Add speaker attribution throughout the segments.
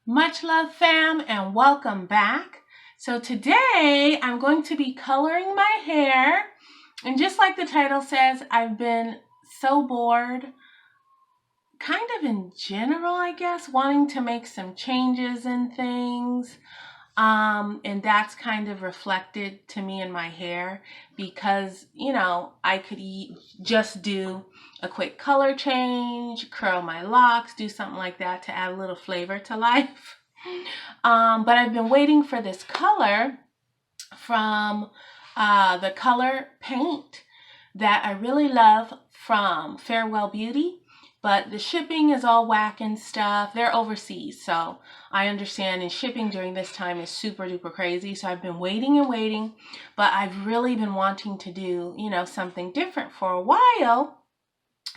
Speaker 1: Much love, fam, and welcome back. So today I'm going to be coloring my hair, and just like the title says, I've been so bored, kind of in general, I guess, wanting to make some changes and things. And that's kind of reflected to me in my hair because, I could just do a quick color change, curl my locks, do something like that to add a little flavor to life. But I've been waiting for this color from the color paint that I really love from Farewell Beauty. But the shipping is all whack and stuff. They're overseas, so I understand. And shipping during this time is super duper crazy. So I've been waiting and waiting. But I've really been wanting to do, something different for a while.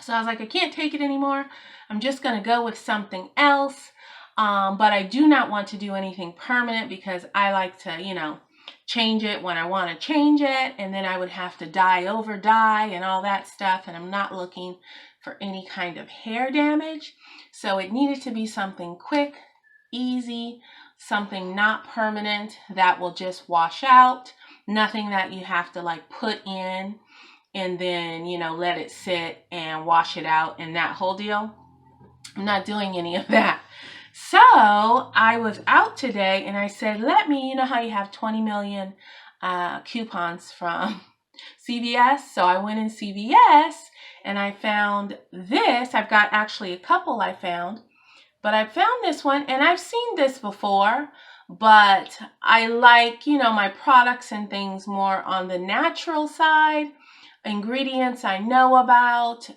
Speaker 1: So I was like, I can't take it anymore. I'm just going to go with something else. But I do not want to do anything permanent because I like to, change it when I want to change it. And then I would have to dye over dye and all that stuff. And I'm not looking for any kind of hair damage. So it needed to be something quick, easy, something not permanent that will just wash out. Nothing that you have to like put in and then, let it sit and wash it out and that whole deal. I'm not doing any of that. So I was out today and I said, you know how you have 20 million coupons from CVS? So I went in CVS and I found this. I've got actually a couple I found, but I found this one and I've seen this before, but I like, my products and things more on the natural side. Ingredients I know about,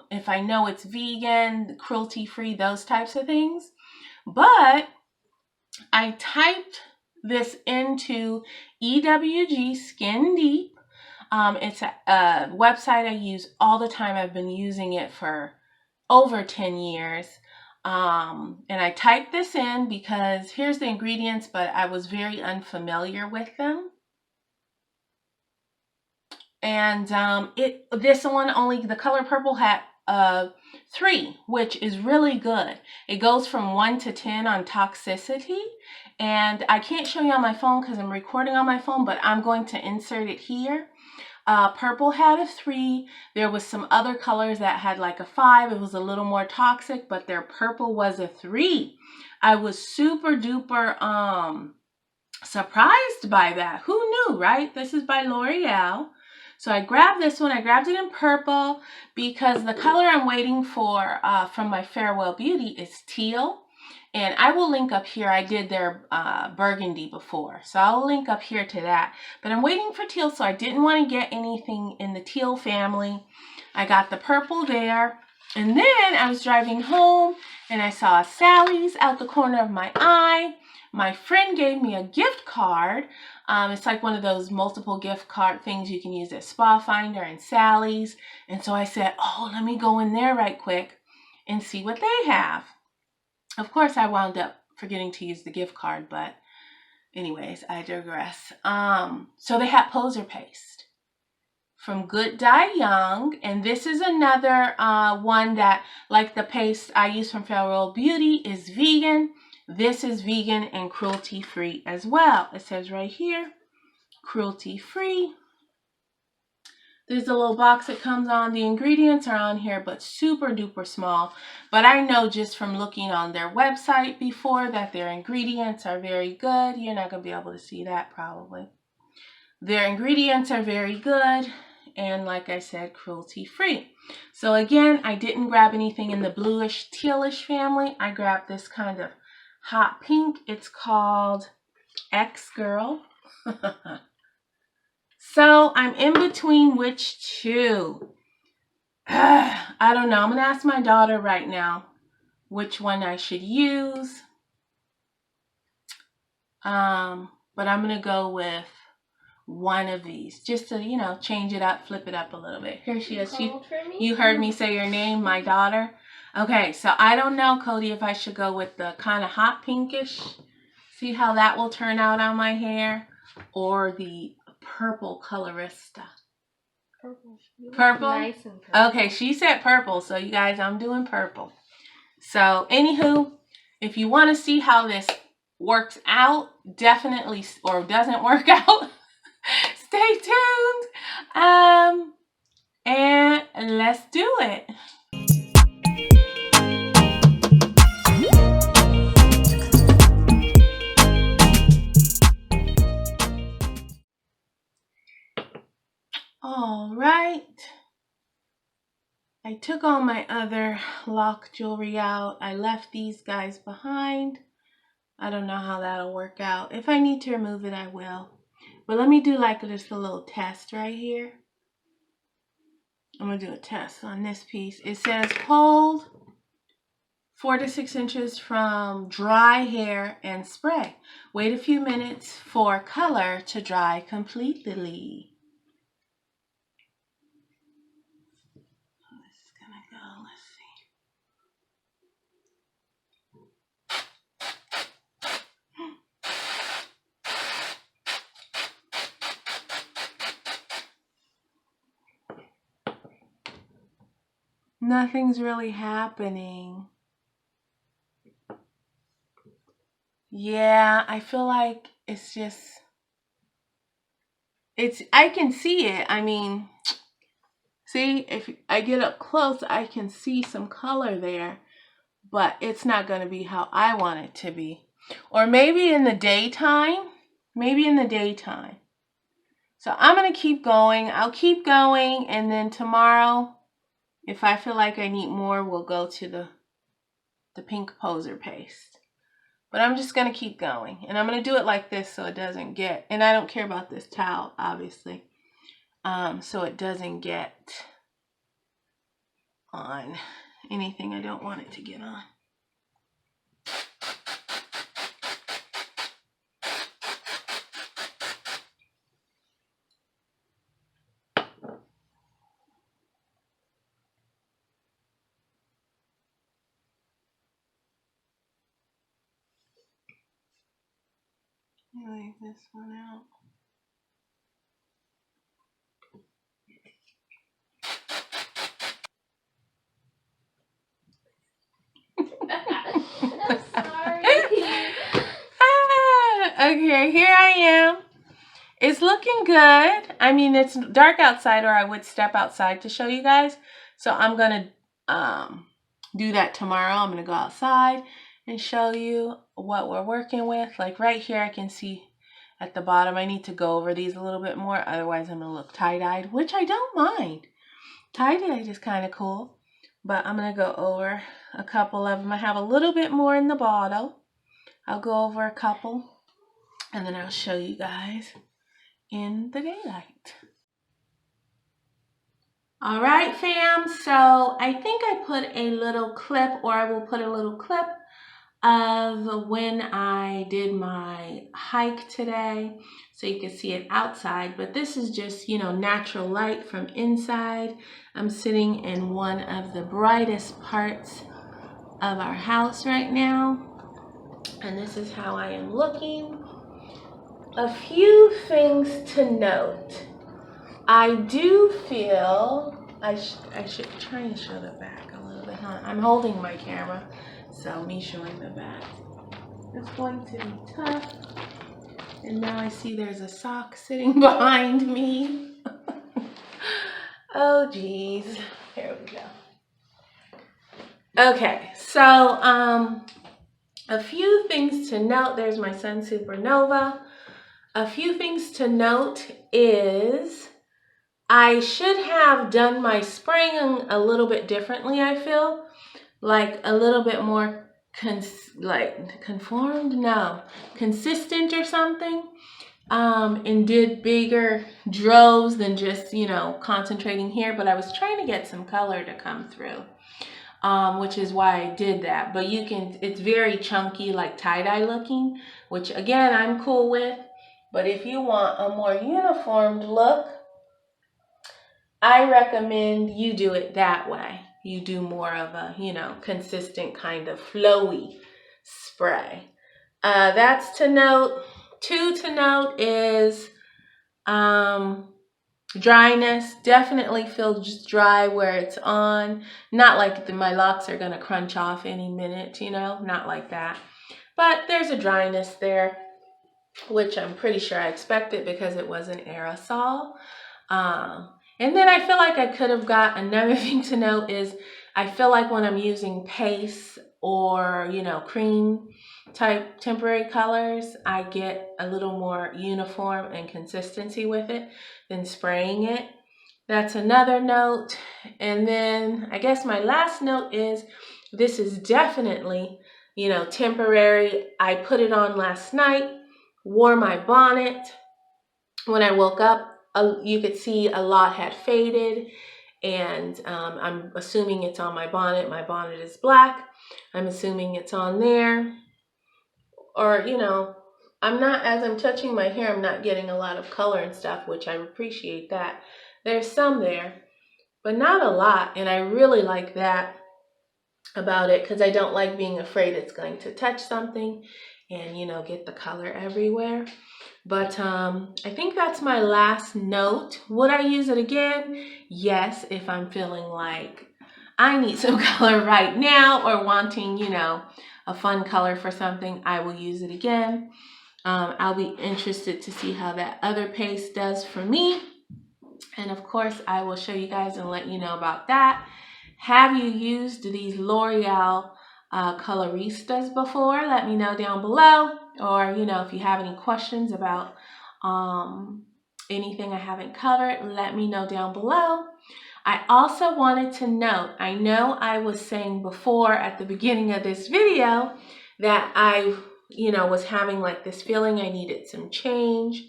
Speaker 1: if I know it's vegan, cruelty-free, those types of things. But I typed this into EWG Skin Deep. It's a website I use all the time. I've been using it for over 10 years. And I typed this in because here's the ingredients, but I was very unfamiliar with them. And this one only, the color purple had 3, which is really good. It goes from 1 to 10 on toxicity. And I can't show you on my phone because I'm recording on my phone, but I'm going to insert it here. Purple had a 3. There was some other colors that had like a 5. It was a little more toxic, but their purple was a 3. I was super duper surprised by that. Who knew, right? This is by L'Oreal. So I grabbed this one. I grabbed it in purple because the color I'm waiting for from my Farewell Beauty is teal. And I will link up here. I did their burgundy before. So I'll link up here to that. But I'm waiting for teal, so I didn't want to get anything in the teal family. I got the purple there. And then I was driving home and I saw Sally's out the corner of my eye. My friend gave me a gift card. It's like one of those multiple gift card things you can use at Spa Finder and Sally's. And so I said, let me go in there right quick and see what they have. Of course, I wound up forgetting to use the gift card, but anyways, I digress. So they had poser paste from Good Dye Young. And this is another one that, like the paste I use from Farewell Beauty, is vegan. This is vegan and cruelty-free as well. It says right here, cruelty-free. There's a little box it comes on. The ingredients are on here, but super duper small. But I know just from looking on their website before that their ingredients are very good. You're not going to be able to see that probably. Their ingredients are very good. And like I said, cruelty-free. So again, I didn't grab anything in the bluish, tealish family. I grabbed this kind of hot pink. It's called X Girl. So I'm in between which two. I don't know. I'm going to ask my daughter right now which one I should use. But I'm going to go with one of these just to, change it up, flip it up a little bit. Here she is. You heard me say your name, my daughter. Okay, so I don't know, Cody, if I should go with the kind of hot pinkish. See how that will turn out on my hair? Or the purple colorista. Purple?
Speaker 2: Nice and purple.
Speaker 1: Okay, she said purple, so you guys, I'm doing purple. So, anywho, if you want to see how this works out, definitely, or doesn't work out, stay tuned. And let's do it. All right. I took all my other lock jewelry out. I left these guys behind. I don't know how that'll work out. If I need to remove it, I will. But let me do like just a little test right here. I'm going to do a test on this piece. It says hold 4 to 6 inches from dry hair and spray. Wait a few minutes for color to dry completely. This is going to go, let's see. Nothing's really happening. Yeah, I feel like it's just, I can see it. I mean, see, if I get up close, I can see some color there, but it's not going to be how I want it to be. Or maybe in the daytime, So I'm going to keep going. I'll keep going, and then tomorrow, if I feel like I need more, we'll go to the pink poser paste. But I'm just going to keep going. And I'm going to do it like this so it doesn't get, and I don't care about this towel, obviously, so it doesn't get on anything I don't want it to get on. Leave this one out. Okay, here I am. It's looking good. I mean, it's dark outside, or I would step outside to show you guys. So I'm going to do that tomorrow. I'm going to go outside and show you what we're working with. Like right here, I can see at the bottom, I need to go over these a little bit more. Otherwise, I'm going to look tie-dyed, which I don't mind. Tie-dyed is kind of cool. But I'm going to go over a couple of them. I have a little bit more in the bottle. I'll go over a couple, and then I'll show you guys in the daylight. All right, fam. So I think I put a little clip, or I will put a little clip of when I did my hike today, so you can see it outside. But this is just, you know, natural light from inside. I'm sitting in one of the brightest parts of our house right now, and this is how I am looking. A few things to note. I do feel, I should try and show the back a little bit, huh? I'm holding my camera, so me showing the back is going to be tough. And now I see there's a sock sitting behind me. Oh geez, here we go. Okay, so a few things to note. There's my sun supernova. A few things to note is I should have done my spraying a little bit differently, I feel. Like a little bit more consistent or something. And did bigger droves than just, you know, concentrating here. But I was trying to get some color to come through, which is why I did that. But you can, it's very chunky, like tie-dye looking, which again, I'm cool with. But if you want a more uniformed look, I recommend you do it that way. You do more of a, you know, consistent kind of flowy spray. That's to note. Two to note is Dryness, definitely feels dry where it's on. Not like my locks are gonna crunch off any minute, you know, not like that. But there's a dryness there, which I'm pretty sure I expected because it was an aerosol. And then I feel like I could have got another thing to note is I feel like when I'm using paste or, you know, cream type temporary colors, I get a little more uniform and consistency with it than spraying it. That's another note. And then I guess my last note is this is definitely, you know, temporary. I put it on last night, wore my bonnet. When I woke up, you could see a lot had faded, and I'm assuming it's on my bonnet. My bonnet is black. I'm assuming it's on there. Or, you know, as I'm touching my hair, I'm not getting a lot of color and stuff, which I appreciate that. There's some there, but not a lot. And I really like that about it because I don't like being afraid it's going to touch something and, you know, get the color everywhere. But I think that's my last note. Would I use it again? Yes, if I'm feeling like I need some color right now or wanting, you know, a fun color for something, I will use it again. I'll be interested to see how that other paste does for me. And of course, I will show you guys and let you know about that. Have you used these L'Oreal Coloristas before? Let me know down below. Or, you know, if you have any questions about anything I haven't covered, let me know down below. I also wanted to note, I know I was saying before at the beginning of this video that I, you know, was having like this feeling I needed some changes,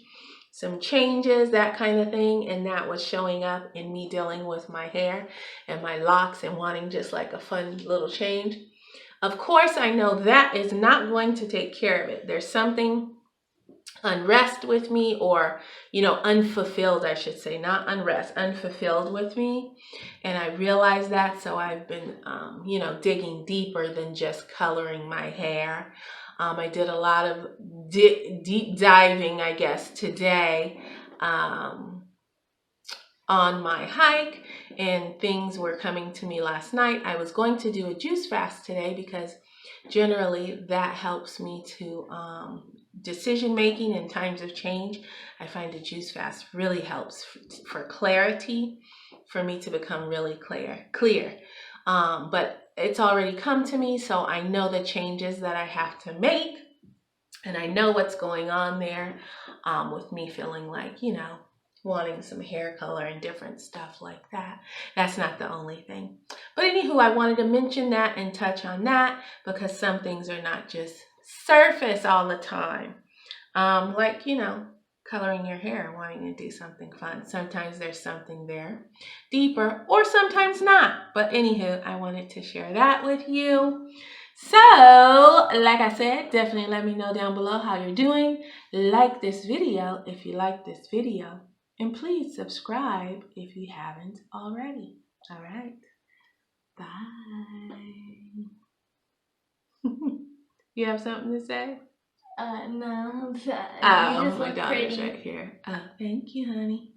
Speaker 1: that kind of thing, and that was showing up in me dealing with my hair and my locks and wanting just like a fun little change. Of course, I know that is not going to take care of it. There's something unrest with me, or, you know, unfulfilled, I should say, not unrest, unfulfilled with me. And I realized that, so I've been, you know, digging deeper than just coloring my hair. I did a lot of deep diving, I guess, today on my hike, and things were coming to me last night. I was going to do a juice fast today because generally that helps me to decision making in times of change. I find a juice fast really helps for clarity, for me to become really clear. But it's already come to me, so I know the changes that I have to make, and I know what's going on there with me feeling like, you know, wanting some hair color and different stuff like that. That's not the only thing. But anywho, I wanted to mention that and touch on that because some things are not just surface all the time. Like, you know, coloring your hair, wanting to do something fun. Sometimes there's something there deeper, or sometimes not. But anywho, I wanted to share that with you. So, like I said, definitely let me know down below how you're doing. Like this video if you like this video. And please subscribe if you haven't already. All right. Bye. You have something to say?
Speaker 2: No, I'm sorry.
Speaker 1: Oh, my daughter's right here. Oh, thank you, honey.